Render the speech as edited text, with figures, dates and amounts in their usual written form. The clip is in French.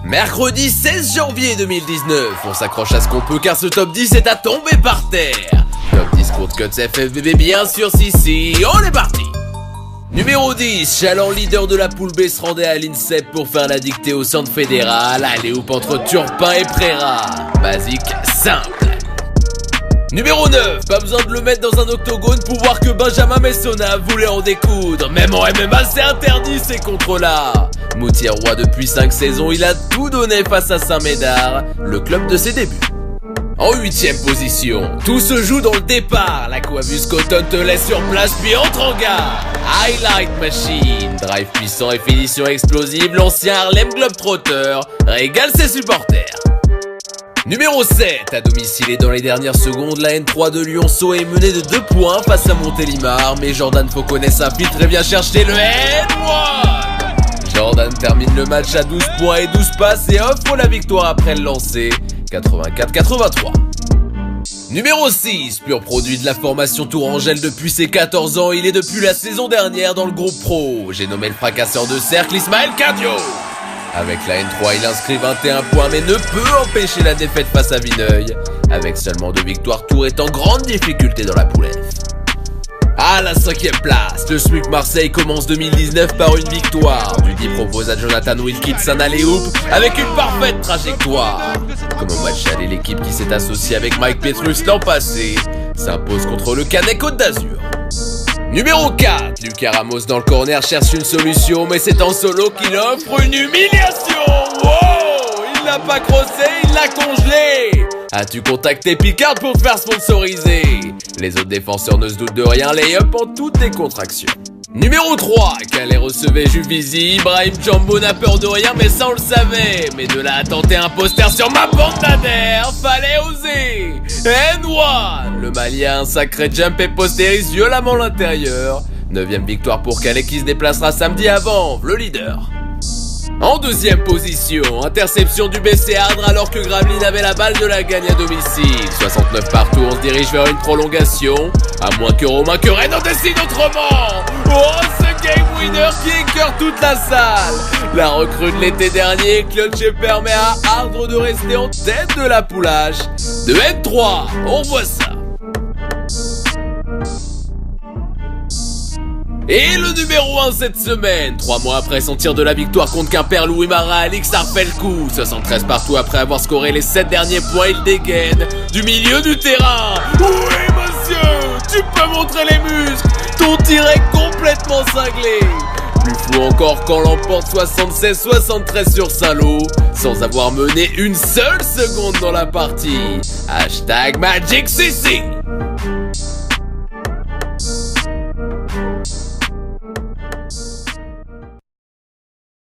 Mercredi 16 janvier 2019, on s'accroche à ce qu'on peut car ce top 10 est à tomber par terre. Top 10 Court Cuts FFBB bien sûr si, on est parti. Numéro 10, Chaland leader de la poule B se rendait à l'INSEP pour faire la dictée au centre fédéral. Allez houp entre Turpin et Préra, basique, simple. Numéro 9, pas besoin de le mettre dans un octogone pour voir que Benjamin Messona voulait en découdre. Même en MMA c'est interdit ces contres-là. Moutier roi depuis 5 saisons, il a tout donné face à Saint-Médard, le club de ses débuts. En 8ème position, tout se joue dans le départ. La Coavus Cotton te laisse sur place puis entre en gare. Highlight Machine, drive puissant et finition explosive, l'ancien Harlem Globetrotter régale ses supporters. Numéro 7, à domicile et dans les dernières secondes, la N3 de Lyonceau est menée de 2 points face à Montélimar, mais Jordan Fauconnet s'infiltre et vient chercher le N1. Jordan termine le match à 12 points et 12 passes et offre la victoire après le lancer, 84-83. Numéro 6, pur produit de la formation Tourangelle depuis ses 14 ans, il est depuis la saison dernière dans le groupe pro. J'ai nommé le fracasseur de cercle Ismaël Cardio. Avec la N3, il inscrit 21 points mais ne peut empêcher la défaite face à Vineuil. Avec seulement 2 victoires, Tours est en grande difficulté dans la poule F. À la 5ème place, le SMUC Marseille commence 2019 par une victoire. Dudy propose à Jonathan Wilkins un alley-oop avec une parfaite trajectoire. Comme au match aller, l'équipe qui s'est associée avec Mike Petrus l'an passé s'impose contre le Canet Côte d'Azur. Numéro 4, Lucas Ramos dans le corner cherche une solution, mais c'est en solo qu'il offre une humiliation. Wow, il l'a pas crossé, il l'a congelé. As-tu contacté Picard pour te faire sponsoriser? Les autres défenseurs ne se doutent de rien, lay-up en toute décontraction. Numéro 3, Calais recevait Juvisy, Ibrahim Jumbo n'a peur de rien mais ça on le savait. Mais de là à tenter un poster sur ma bande d'adhère, fallait oser. N1, le Malien, un sacré jump et postérise violemment l'intérieur. 9ème victoire pour Calais qui se déplacera samedi avant, le leader. En 2ème position, interception du BC Ardre alors que Gravelines avait la balle de la gagne à domicile. 69 partout, on se dirige vers une prolongation. À moins que Romain Querenne en décide autrement. Oh, ce game winner qui écœure toute la salle. La recrue de l'été dernier, clutch et permet à Ardre de rester en tête de la poule H. De N3, on voit ça. Et le numéro 1 cette semaine, 3 mois après son tir de la victoire contre Quimper, Louis Marin Alix a refait le coup. 73 partout après avoir scoré les 7 derniers points, il dégaine du milieu du terrain. Oui monsieur, tu peux montrer les muscles, ton tir est complètement cinglé. Plus fou encore quand l'emporte 76-73 sur Saint-Lô, sans avoir mené une seule seconde dans la partie. Hashtag Magic CC.